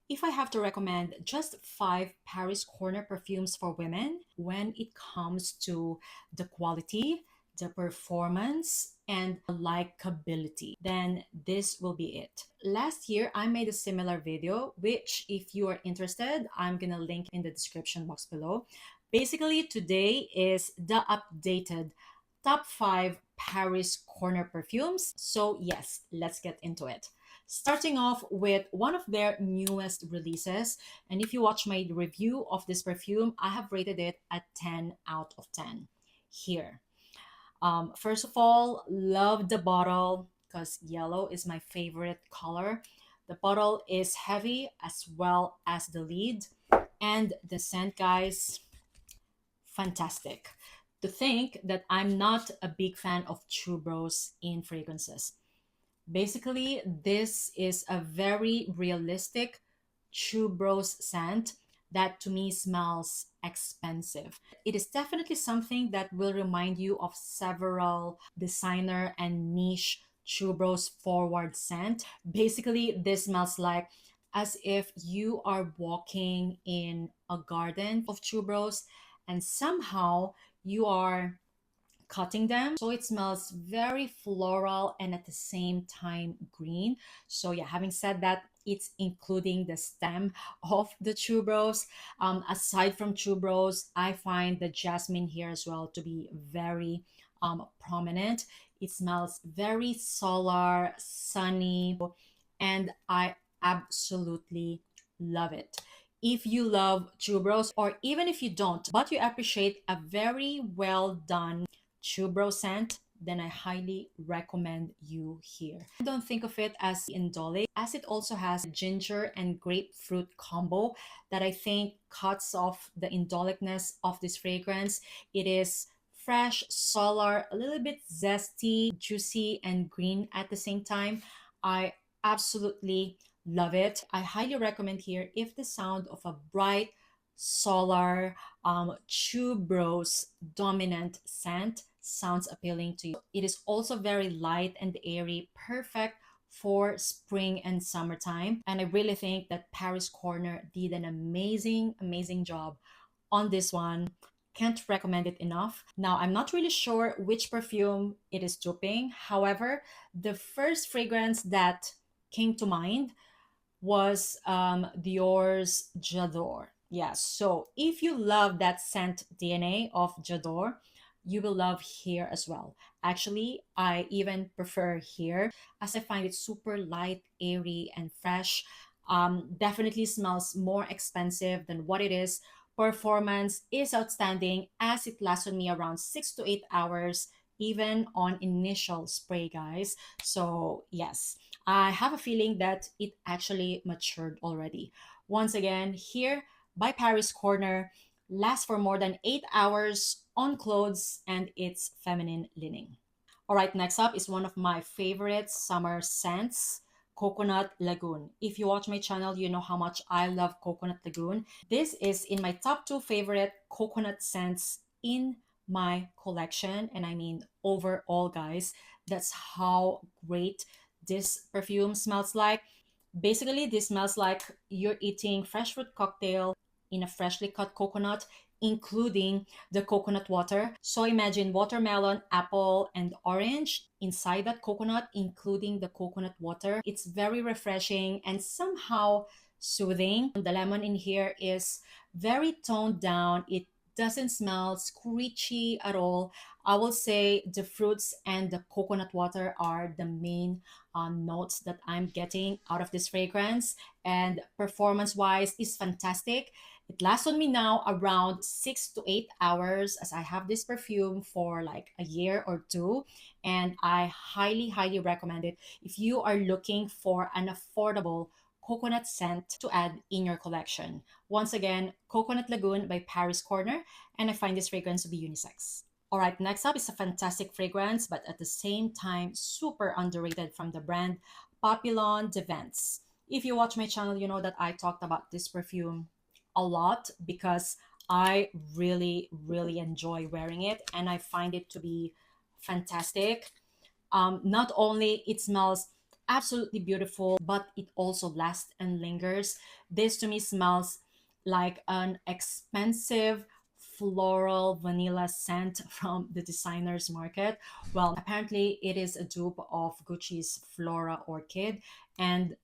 If I have to recommend just 5 Paris corner perfumes for women, when it comes to the quality, the performance, and the likability, then this will be it. Last year, I made a similar video, which if you are interested, I'm gonna link in the description box below. Basically, today is the updated top 5 Paris corner perfumes. So yes, let's get into it. Starting off with one of their newest releases. And if you watch my review of this perfume, I have rated it at 10 out of 10 here. First of all, love the bottle because yellow is my favorite color. The bottle is heavy as well as the lid. And the scent, guys, fantastic. To think that I'm not a big fan of tuberose in fragrances. Basically, this is a very realistic tuberose scent that to me smells expensive. It is definitely something that will remind you of several designer and niche tuberose forward scent. Basically, this smells like as if you are walking in a garden of tuberose and somehow you are cutting them, so it smells very floral and at the same time green. So yeah, having said that, it's including the stem of the tuberose. Aside from tuberose, I find the jasmine here as well to be very prominent. It smells very solar, sunny, and I absolutely love it. If you love tuberose, or even if you don't, but you appreciate a very well done tuberose scent, then I highly recommend you here. I don't think of it as indolic, as it also has ginger and grapefruit combo that I think cuts off the indolicness of this fragrance. It is fresh, solar, a little bit zesty, juicy, and green at the same time. I absolutely love it. I highly recommend here if the sound of a bright, solar, tuberose dominant scent sounds appealing to you. It is also very light and airy, perfect for spring and summertime. And I really think that Paris Corner did an amazing job on this one. Can't recommend it enough. Now, I'm not really sure which perfume it is duping. However, the first fragrance that came to mind was Dior's J'adore. Yeah, so if you love that scent DNA of J'adore, you will love Heer as well. Actually, I even prefer Heer as I find it super light, airy, and fresh. Definitely smells more expensive than what it is. Performance is outstanding as it lasted me around 6 to 8 hours, even on initial spray, guys. So, yes, I have a feeling that it actually matured already. Once again, here by Paris Corner, lasts for more than 8 hours on clothes and it's feminine leaning. All right, next up is one of my favorite summer scents, Coconut Lagoon. If you watch my channel, you know how much I love Coconut Lagoon. This is in my top 2 favorite coconut scents in my collection. And I mean overall, guys, that's how great this perfume smells like. Basically, this smells like you're eating fresh fruit cocktail in a freshly cut coconut, including the coconut water. So imagine watermelon, apple, and orange inside that coconut, including the coconut water. It's very refreshing and somehow soothing. The lemon in here is very toned down. It doesn't smell screechy at all. I will say the fruits and the coconut water are the main notes that I'm getting out of this fragrance. And performance wise is fantastic. It lasts on me now around 6 to 8 hours as I have this perfume for like a year or two. And I highly recommend it if you are looking for an affordable coconut scent to add in your collection. Once again, Coconut Lagoon by Paris Corner, and I find this fragrance to be unisex. All right, next up is a fantastic fragrance, but at the same time, super underrated from the brand Papillon de Vents. If you watch my channel, you know that I talked about this perfume a lot because I really enjoy wearing it and I find it to be fantastic. Not only it smells absolutely beautiful, but it also lasts and lingers. This to me smells like an expensive floral vanilla scent from the designer's market. Well, apparently it is a dupe of Gucci's Flora Orchid. And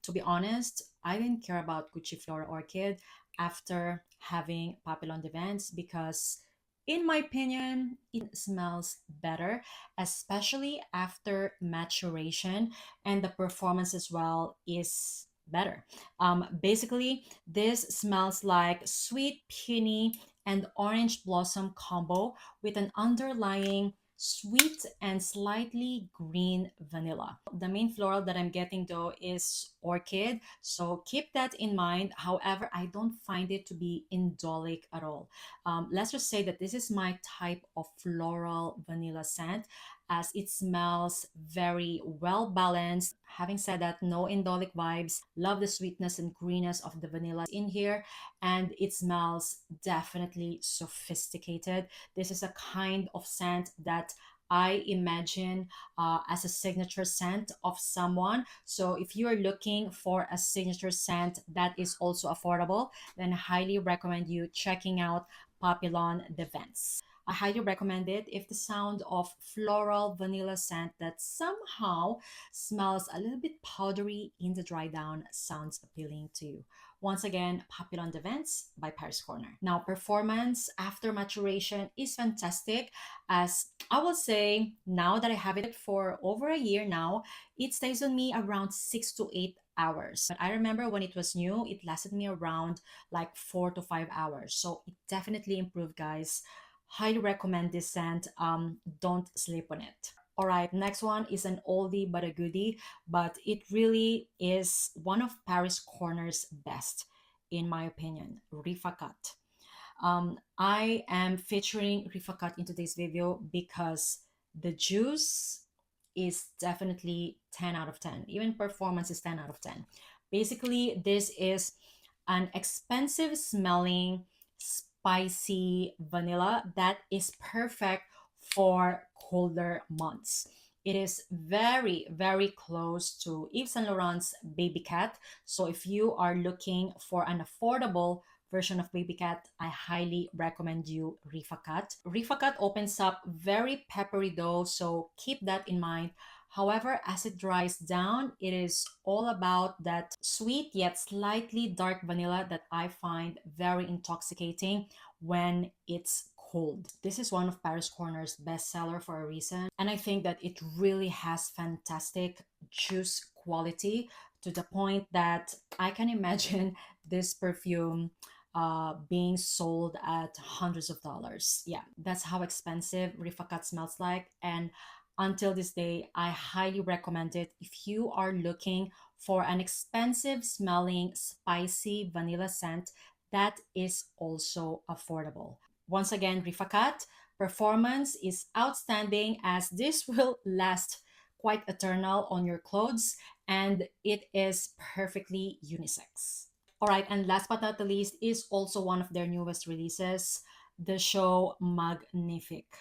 to be honest, I didn't care about Gucci Flora Orchid after having Papillon Vents because in my opinion, it smells better, especially after maturation, and the performance as well is better. Basically, this smells like sweet peony and orange blossom combo with an underlying sweet and slightly green vanilla. The main floral that I'm getting though is orchid, so keep that in mind. However, I don't find it to be indolic at all. Let's just say that this is my type of floral vanilla scent, as it smells very well balanced. Having said that, no indolic vibes. Love the sweetness and greenness of the vanilla in here, and it smells definitely sophisticated. This is a kind of scent that I imagine as a signature scent of someone. So if you are looking for a signature scent that is also affordable, then I highly recommend you checking out Papillon de Vents. I highly recommend it if the sound of floral vanilla scent that somehow smells a little bit powdery in the dry down sounds appealing to you. Once again, Papillon de Vents by Paris Corner. Now, performance after maturation is fantastic, as I will say now that I have it for over a year now, it stays on me around 6 to 8 hours. But I remember when it was new, it lasted me around like 4 to 5 hours. So it definitely improved, guys. Highly recommend this scent. Don't sleep on it. All right, next one is an oldie but a goodie, but it really is one of Paris Corner's best, in my opinion. Rifaqat. I am featuring Rifaqat in today's video because the juice is definitely 10 out of 10. Even performance is 10 out of 10. Basically, this is an expensive smelling spicy vanilla that is perfect for colder months. It is very, very close to Yves Saint Laurent's Baby Cat. So if you are looking for an affordable version of Baby Cat, I highly recommend you Rifaqat. Rifaqat opens up very peppery though, so keep that in mind. However, as it dries down, it is all about that sweet yet slightly dark vanilla that I find very intoxicating when it's cold. This is one of Paris Corner's bestseller for a reason, and I think that it really has fantastic juice quality to the point that I can imagine this perfume being sold at hundreds of dollars. Yeah, that's how expensive Rifaqat smells like. And until this day, I highly recommend it if you are looking for an expensive smelling spicy vanilla scent that is also affordable. Once again, Rifaqat performance is outstanding, as this will last quite eternal on your clothes, and it is perfectly unisex. All right, and last but not the least is also one of their newest releases, the Show Magnifique.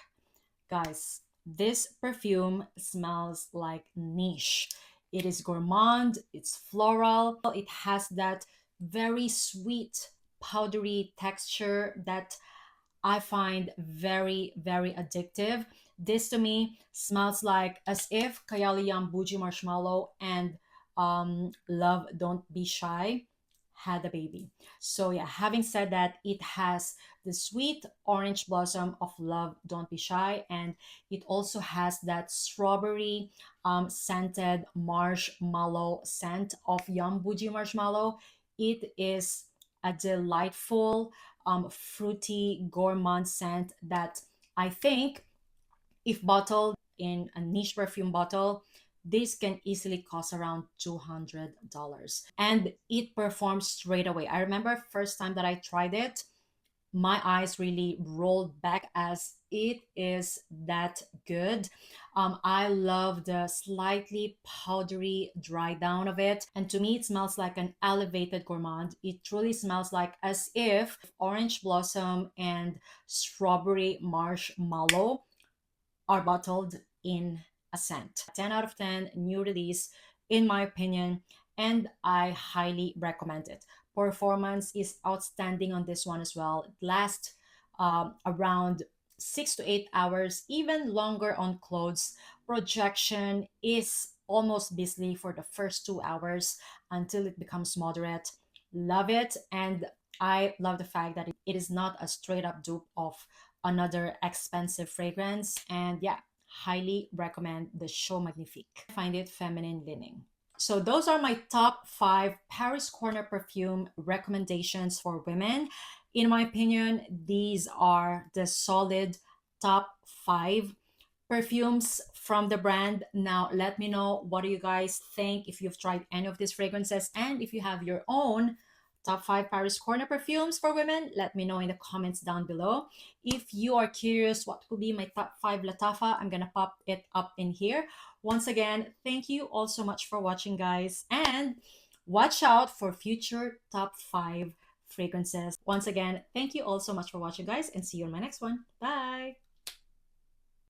Guys, this perfume smells like niche. It is gourmand, it's floral, it has that very sweet, powdery texture that I find very, very addictive. This to me smells like as if Kayali Yambuji Marshmallow and Love Don't Be Shy had a baby. So yeah, having said that, it has the sweet orange blossom of Love Don't Be Shy, and it also has that strawberry scented marshmallow scent of Yambuji Marshmallow. It is a delightful fruity gourmand scent that I think if bottled in a niche perfume bottle, this can easily cost around $200. And it performs straight away. I remember first time that I tried it, my eyes really rolled back as it is that good. I love the slightly powdery dry down of it. And to me, it smells like an elevated gourmand. It truly smells like as if orange blossom and strawberry marshmallow are bottled in a scent. 10 out of 10, new release. in my opinion, and I highly recommend it. Performance is outstanding on this one as well. It lasts around 6 to 8 hours, even longer on clothes. Projection is almost busy for the first 2 hours until it becomes moderate. Love it. And I love the fact that it is not a straight up dupe of another expensive fragrance. And yeah, highly recommend the Show Magnifique. I find it feminine leaning. So those are my top 5 Paris Corner perfume recommendations for women. In my opinion, these are the solid top 5 perfumes from the brand. Now let me know, what do you guys think, if you've tried any of these fragrances, and if you have your own top 5 Paris Corner perfumes for women, let me know in the comments down below. If you are curious what could be my top 5 Latafa, I'm gonna pop it up in here. Once again, thank you all so much for watching, guys, and watch out for future top 5 fragrances. Once again, thank you all so much for watching, guys, and see you on my next one. Bye.